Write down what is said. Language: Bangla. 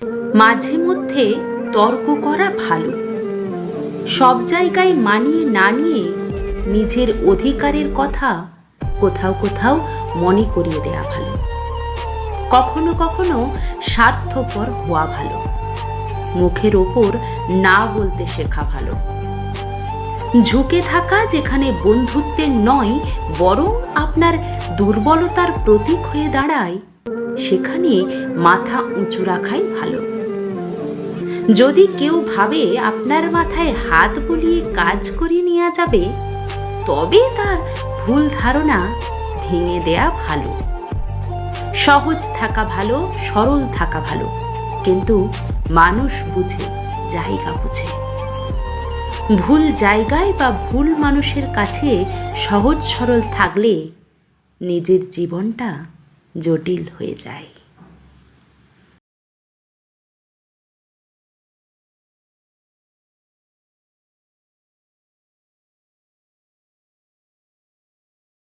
মাঝে মধ্যে তর্ক করা ভালো। সব জায়গায় মানিয়ে না নিয়ে নিজের অধিকারের কথা কোথাও কোথাও মনে করিয়ে দেয়া ভালো। কখনো কখনো স্বার্থপর হওয়া ভালো। মুখের ওপর না বলতে শেখা ভালো। ঝুঁকে থাকা যেখানে বন্ধুত্বের নয় বরং আপনার দুর্বলতার প্রতীক হয়ে দাঁড়ায়, সেখানে মাথা উঁচু রাখাই ভালো। যদি কেউ ভাবে আপনার মাথায় হাত বুলিয়ে কাজ করিয়ে নেওয়া যাবে, তবে তার ভুল ধারণা ভেঙে দেয়া ভালো। সহজ থাকা ভালো, সরল থাকা ভালো, কিন্তু মানুষ বুঝে, জায়গা বুঝে। ভুল জায়গায় বা ভুল মানুষের কাছে সহজ সরল থাকলে নিজের জীবনটা জটিল হয়ে যায়।